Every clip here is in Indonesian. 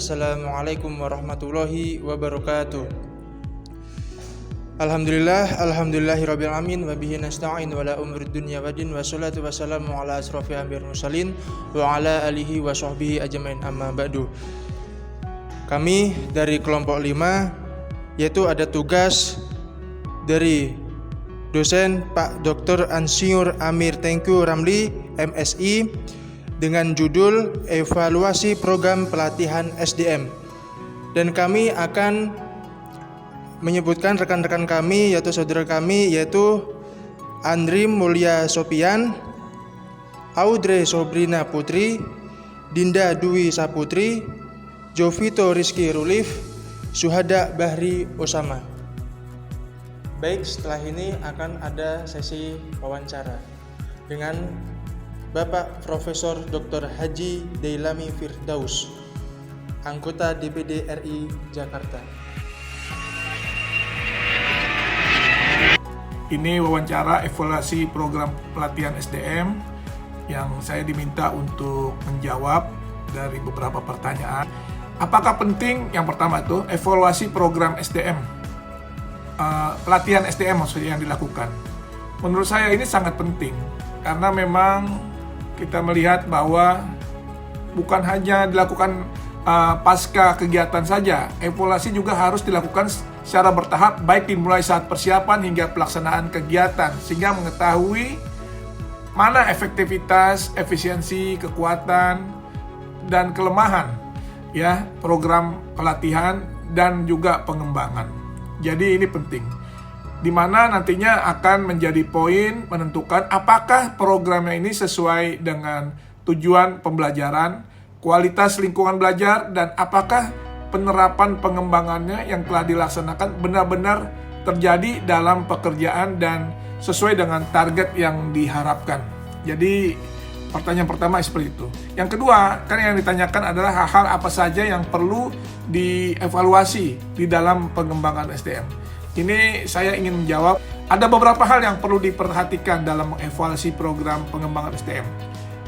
Assalamualaikum warahmatullahi wabarakatuh. Alhamdulillahirabbil alamin wa bihi nasta'in wa la umuri dunya waddin wassalatu wassalamu ala asrofil anbiya'il mursalin wa ala alihi wa sahbihi ajmain amma ba'du. Kami dari kelompok 5 yaitu ada tugas dari dosen Pak Dr. Insinyur Amir Tengku Ramli MSI dengan judul evaluasi program pelatihan SDM, dan kami akan menyebutkan rekan-rekan kami yaitu saudara kami yaitu Andri Mulya Sopian, Audrey Sobrina Putri, Dinda Dwi Saputri, Jovito Rizky Rulif, Suhada Bahri Osama. Baik, setelah ini akan ada sesi wawancara dengan Bapak Profesor Dr. Haji Deilami Firdaus, anggota DPD RI Jakarta. Ini wawancara evaluasi program pelatihan SDM yang saya diminta untuk menjawab dari beberapa pertanyaan. Apakah penting? Yang pertama itu evaluasi program SDM, pelatihan SDM maksudnya yang dilakukan. Menurut saya ini sangat penting karena memang kita melihat bahwa bukan hanya dilakukan pasca kegiatan saja, evaluasi juga harus dilakukan secara bertahap, baik dimulai saat persiapan hingga pelaksanaan kegiatan, sehingga mengetahui mana efektivitas, efisiensi, kekuatan, dan kelemahan ya program pelatihan dan juga pengembangan. Jadi ini penting, di mana nantinya akan menjadi poin menentukan apakah programnya ini sesuai dengan tujuan pembelajaran, kualitas lingkungan belajar, dan apakah penerapan pengembangannya yang telah dilaksanakan benar-benar terjadi dalam pekerjaan dan sesuai dengan target yang diharapkan. Jadi pertanyaan pertama seperti itu. Yang kedua, kan yang ditanyakan adalah hal-hal apa saja yang perlu dievaluasi di dalam pengembangan SDM. Ini saya ingin menjawab, ada beberapa hal yang perlu diperhatikan dalam mengevaluasi program pengembangan SDM.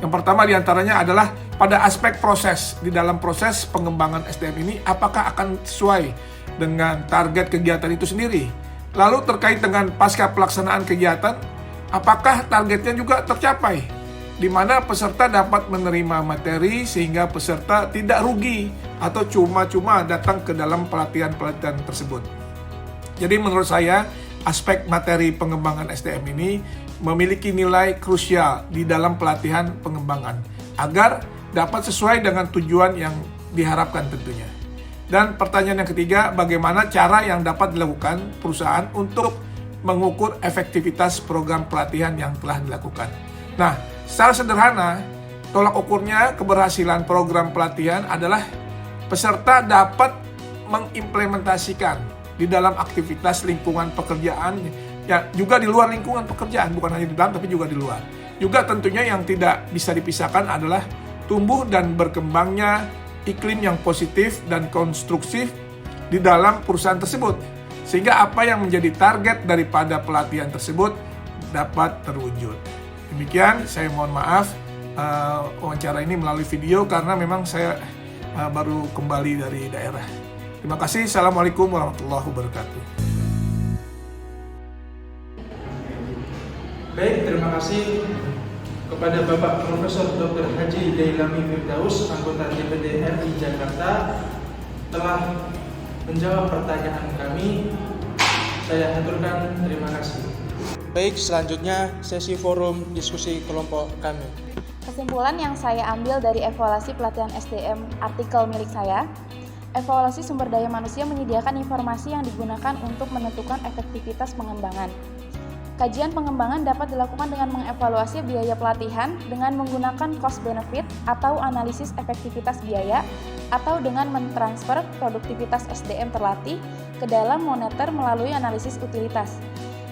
Yang pertama diantaranya adalah pada aspek proses. Di dalam proses pengembangan SDM ini, apakah akan sesuai dengan target kegiatan itu sendiri? Lalu terkait dengan pasca pelaksanaan kegiatan, apakah targetnya juga tercapai? Di mana peserta dapat menerima materi sehingga peserta tidak rugi atau cuma-cuma datang ke dalam pelatihan-pelatihan tersebut. Jadi menurut saya, aspek materi pengembangan SDM ini memiliki nilai krusial di dalam pelatihan pengembangan agar dapat sesuai dengan tujuan yang diharapkan tentunya. Dan pertanyaan yang ketiga, bagaimana cara yang dapat dilakukan perusahaan untuk mengukur efektivitas program pelatihan yang telah dilakukan. Nah, secara sederhana, tolak ukurnya keberhasilan program pelatihan adalah peserta dapat mengimplementasikan di dalam aktivitas lingkungan pekerjaan, ya juga di luar lingkungan pekerjaan, bukan hanya di dalam tapi juga di luar. Juga tentunya yang tidak bisa dipisahkan adalah tumbuh dan berkembangnya iklim yang positif dan konstruktif di dalam perusahaan tersebut, sehingga apa yang menjadi target daripada pelatihan tersebut dapat terwujud. Demikian, saya mohon maaf wawancara ini melalui video karena memang saya baru kembali dari daerah. Terima kasih. Assalamualaikum warahmatullahi wabarakatuh. Baik, terima kasih kepada Bapak Profesor Dr. Haji Deilami Firdaus, anggota DPD RI Jakarta, telah menjawab pertanyaan kami. Saya haturkan terima kasih. Baik, selanjutnya sesi forum diskusi kelompok kami. Kesimpulan yang saya ambil dari evaluasi pelatihan SDM artikel milik saya, evaluasi sumber daya manusia menyediakan informasi yang digunakan untuk menentukan efektivitas pengembangan. Kajian pengembangan dapat dilakukan dengan mengevaluasi biaya pelatihan dengan menggunakan cost benefit atau analisis efektivitas biaya, atau dengan mentransfer produktivitas SDM terlatih ke dalam moneter melalui analisis utilitas.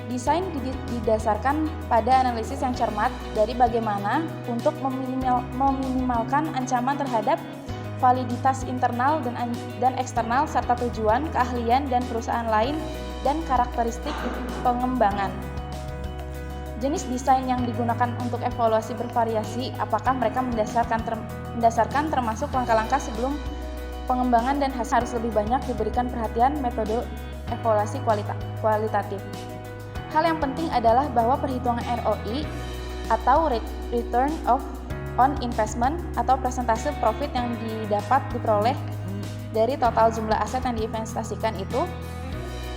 Desain didasarkan pada analisis yang cermat dari bagaimana untuk meminimalkan ancaman terhadap validitas internal dan eksternal, serta tujuan, keahlian, dan perusahaan lain, dan karakteristik pengembangan. Jenis desain yang digunakan untuk evaluasi bervariasi, apakah mereka mendasarkan termasuk langkah-langkah sebelum pengembangan dan hasil harus lebih banyak diberikan perhatian metode evaluasi kualitatif. Hal yang penting adalah bahwa perhitungan ROI atau Return on Investment atau persentase profit yang diperoleh dari total jumlah aset yang diinvestasikan itu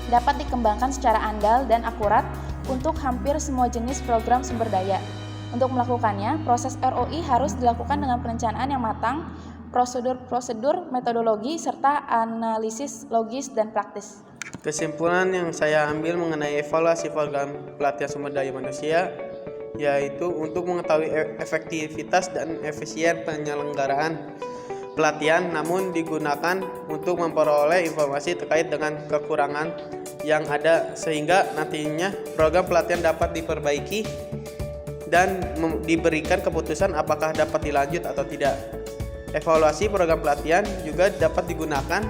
dapat dikembangkan secara andal dan akurat untuk hampir semua jenis program sumber daya. Untuk melakukannya, proses ROI harus dilakukan dengan perencanaan yang matang, prosedur, metodologi, serta analisis logis dan praktis. Kesimpulan yang saya ambil mengenai evaluasi program pelatihan sumber daya manusia yaitu untuk mengetahui efektivitas dan efisien penyelenggaraan pelatihan, namun digunakan untuk memperoleh informasi terkait dengan kekurangan yang ada sehingga nantinya program pelatihan dapat diperbaiki dan diberikan keputusan apakah dapat dilanjut atau tidak. Evaluasi program pelatihan juga dapat digunakan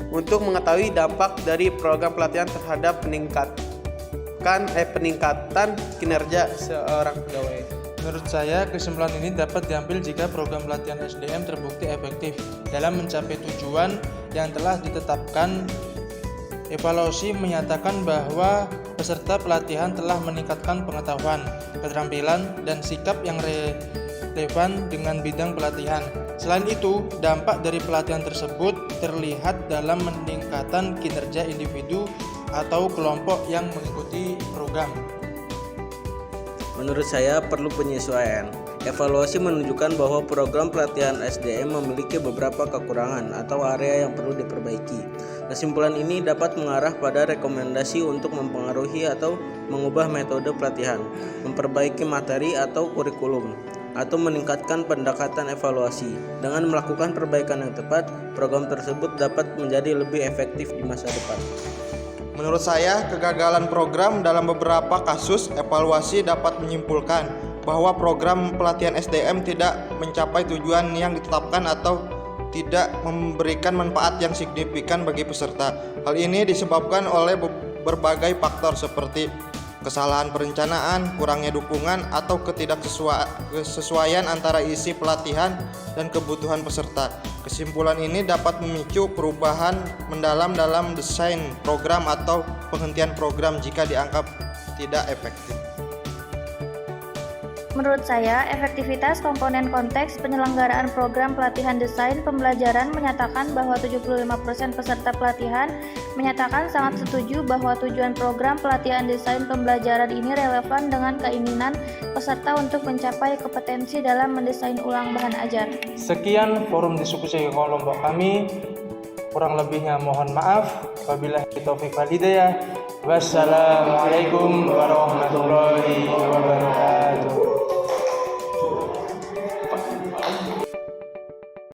untuk mengetahui dampak dari program pelatihan terhadap peningkatan kinerja seorang pegawai. Menurut saya, kesimpulan ini dapat diambil jika program pelatihan SDM terbukti efektif dalam mencapai tujuan yang telah ditetapkan. Evaluasi menyatakan bahwa peserta pelatihan telah meningkatkan pengetahuan, keterampilan, dan sikap yang relevan dengan bidang pelatihan. Selain itu, dampak dari pelatihan tersebut terlihat dalam meningkatkan kinerja individu atau kelompok yang mengikuti program. Menurut saya perlu penyesuaian. Evaluasi menunjukkan bahwa program pelatihan SDM memiliki beberapa kekurangan atau area yang perlu diperbaiki. Kesimpulan ini dapat mengarah pada rekomendasi untuk mempengaruhi atau mengubah metode pelatihan, memperbaiki materi atau kurikulum, atau meningkatkan pendekatan evaluasi. Dengan melakukan perbaikan yang tepat, program tersebut dapat menjadi lebih efektif di masa depan. Menurut saya, kegagalan program dalam beberapa kasus evaluasi dapat menyimpulkan bahwa program pelatihan SDM tidak mencapai tujuan yang ditetapkan atau tidak memberikan manfaat yang signifikan bagi peserta. Hal ini disebabkan oleh berbagai faktor seperti kesalahan perencanaan, kurangnya dukungan, atau ketidaksesuaian antara isi pelatihan dan kebutuhan peserta. Kesimpulan ini dapat memicu perubahan mendalam dalam desain program atau penghentian program jika dianggap tidak efektif. Menurut saya, efektivitas komponen konteks penyelenggaraan program pelatihan desain pembelajaran menyatakan bahwa 75% peserta pelatihan menyatakan sangat setuju bahwa tujuan program pelatihan desain pembelajaran ini relevan dengan keinginan peserta untuk mencapai kompetensi dalam mendesain ulang bahan ajar. Sekian forum diskusi kelompok kami. Kurang lebihnya mohon maaf. Wabillahi taufiq wal hidayah. Wassalamualaikum warahmatullahi wabarakatuh.